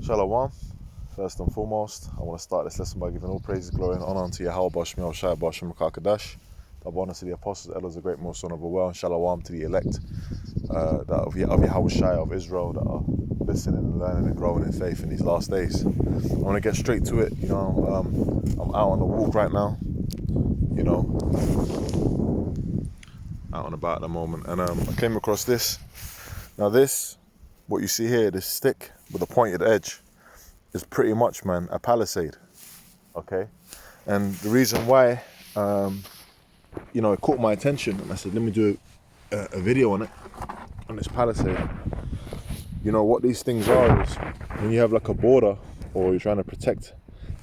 Shalom. First and foremost, I want to start this lesson by giving all praises, glory, and honor unto Yahweh Bashmi Shai Bashim Kadash. Bonus to the apostles, elders, the great most honorable well, and shalom to the elect of Yahweh Shai of Israel that are listening and learning and growing in faith in these last days. I want to get straight to it. I'm out on the walk right now. Out and about at the moment, and I came across this. Now this, what you see here, this stick with a pointed edge, is pretty much, man, a palisade. Okay, and the reason why, it caught my attention, and I said, let me do a video on it, on this palisade. What these things are is when you have like a border, or you're trying to protect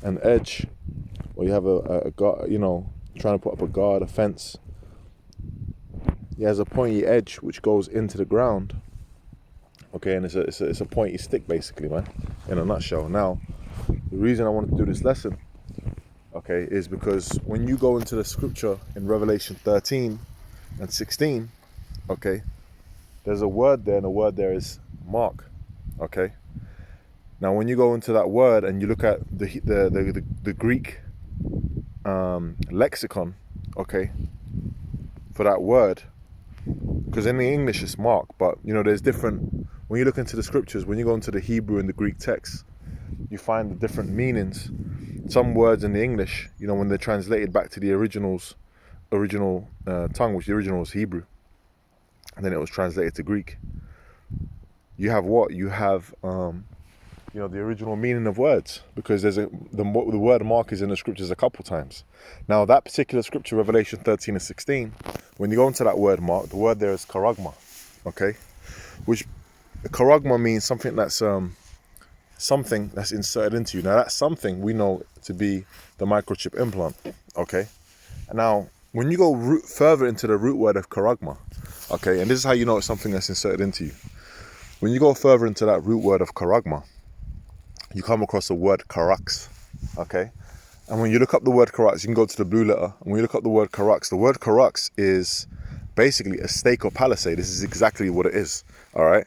an edge, or you have a guard, trying to put up a guard, a fence. It has a pointy edge which goes into the ground. Okay, and it's a pointy stick basically, man, in a nutshell. Now, the reason I wanted to do this lesson, okay, is because when you go into the scripture in Revelation 13 and 16, okay, there's a word there, and the word there is mark. Okay, now when you go into that word and you look at the Greek lexicon, okay, for that word, because in the English it's mark, but there's different. When you look into the scriptures, when you go into the Hebrew and the Greek text, you find the different meanings. Some words in the English, when they're translated back to the original tongue, which the original was Hebrew, and then it was translated to Greek. You have what? You have the original meaning of words, because the word mark is in the scriptures a couple times. Now that particular scripture, Revelation 13 and 16, when you go into that word mark, the word there is charagma, okay, which charagma means something that's inserted into you. Now that something we know to be the microchip implant, okay. And now when you go further into the root word of charagma, okay, and this is how you know it's something that's inserted into you. When you go further into that root word of charagma, you come across the word karax, okay? And when you look up the word karax, you can go to the blue letter, and when you look up the word karax is basically a stake or palisade. This is exactly what it is, all right?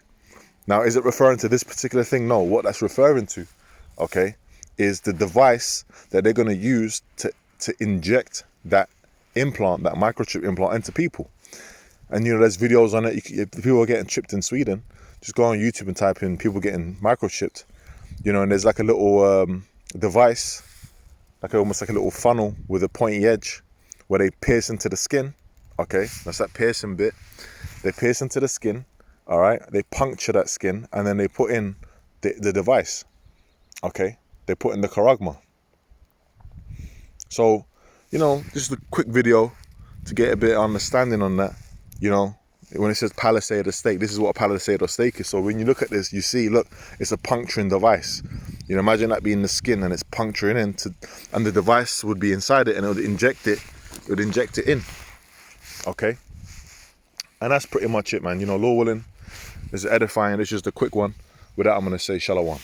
Now, is it referring to this particular thing? No, what that's referring to, okay, is the device that they're going to use to inject that implant, that microchip implant, into people. And, there's videos on it. If people are getting chipped in Sweden, just go on YouTube and type in people getting microchipped. And there's like a little device, almost like a little funnel with a pointy edge where they pierce into the skin. Okay, that's that piercing bit. They pierce into the skin, all right? They puncture that skin, and then they put in the device, okay? They put in the charagma. So, just a quick video to get a bit of understanding on that, when it says palisade or stake, this is what a palisade or stake is. So when you look at this, you see, look, it's a puncturing device. Imagine that being the skin and it's puncturing into, and the device would be inside it, and it would inject it in. Okay. And that's pretty much it, man. Lord willing, this is edifying. This is just a quick one. With that, I'm going to say shalom.